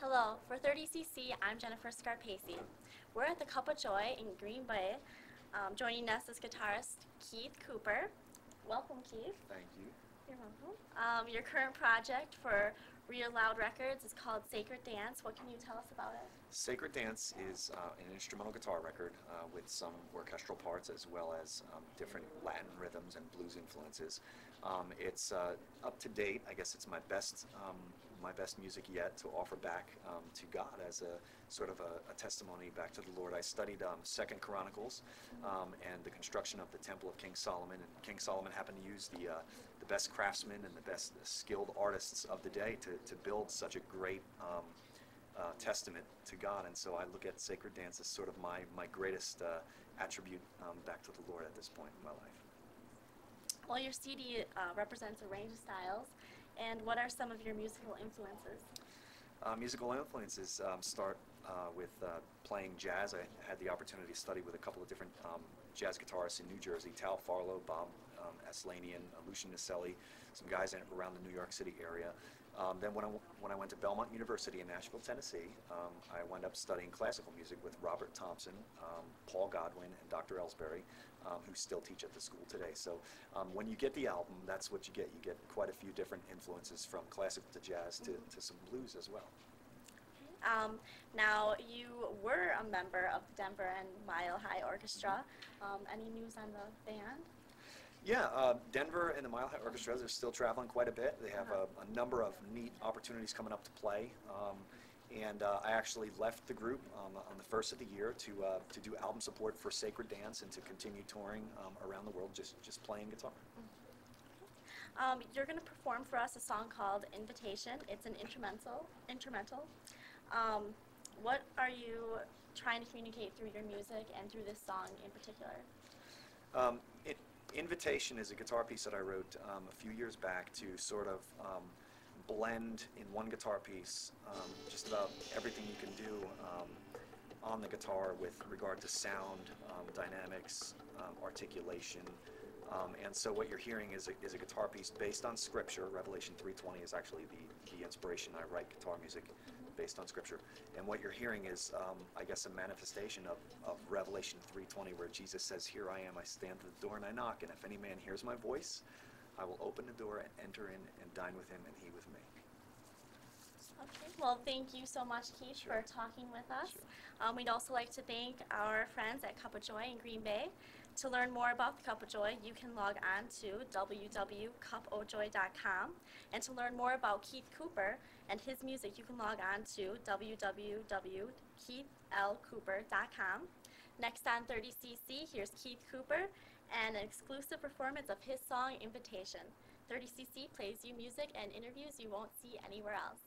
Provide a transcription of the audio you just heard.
Hello, for 30cc, I'm Jennifer Scarpese. We're at the Cup of Joy in Green Bay. Joining us is guitarist Keith Cooper. Welcome, Keith. Thank you. You're welcome. Your current project for Real Loud Records is called Sacred Dance. What can you tell us about it? Sacred Dance is an instrumental guitar record with some orchestral parts as well as different Latin rhythms and blues influences. It's up to date. I guess it's my best music yet to offer back to God as a sort of a testimony back to the Lord. I studied Second Chronicles and the construction of the Temple of King Solomon, and King Solomon happened to use the best craftsmen and the best skilled artists of the day to build such a great testament to God. And so I look at Sacred Dance as sort of my greatest attribute back to the Lord at this point in my life. Well, your CD represents a range of styles. And what are some of your musical influences? Musical influences start with playing jazz. I had the opportunity to study with a couple of different jazz guitarists in New Jersey, Tal Farlow, Bob Aslanian, Lucian Naselli, some guys around the New York City area. Then when I went to Belmont University in Nashville, Tennessee, I wound up studying classical music with Robert Thompson, Paul Godwin, and Dr. Ellsbury, who still teach at the school today. So when you get the album, that's what you get. You get quite a few different influences from classical to jazz to some blues as well. Now, you were a member of the Denver and Mile High Orchestra. Any news on the band? Yeah, Denver and the Mile High Orchestra, they're still traveling quite a bit. They have a number of neat opportunities coming up to play. And I actually left the group on the first of the year to do album support for Sacred Dance and to continue touring around the world, just playing guitar. You're going to perform for us a song called Invitation. It's an instrumental. What are you trying to communicate through your music and through this song in particular? Invitation is a guitar piece that I wrote a few years back to sort of blend in one guitar piece just about everything you can do on the guitar with regard to sound, dynamics, articulation. And so what you're hearing is a guitar piece based on Scripture. Revelation 3:20 is actually the inspiration. I write guitar music based on Scripture. And what you're hearing is, I guess, a manifestation of Revelation 3:20, where Jesus says, "Here I am, I stand at the door and I knock, and if any man hears my voice, I will open the door and enter in and dine with him and he with me." Okay, well, thank you so much, Keith, Sure. for talking with us. Sure. We'd also like to thank our friends at Cup of Joy in Green Bay. To learn more about the Cup of Joy, you can log on to www.cupofjoy.com. And to learn more about Keith Cooper and his music, you can log on to www.keithlcooper.com. Next on 30cc, here's Keith Cooper and an exclusive performance of his song, Invitation. 30cc plays you music and interviews you won't see anywhere else.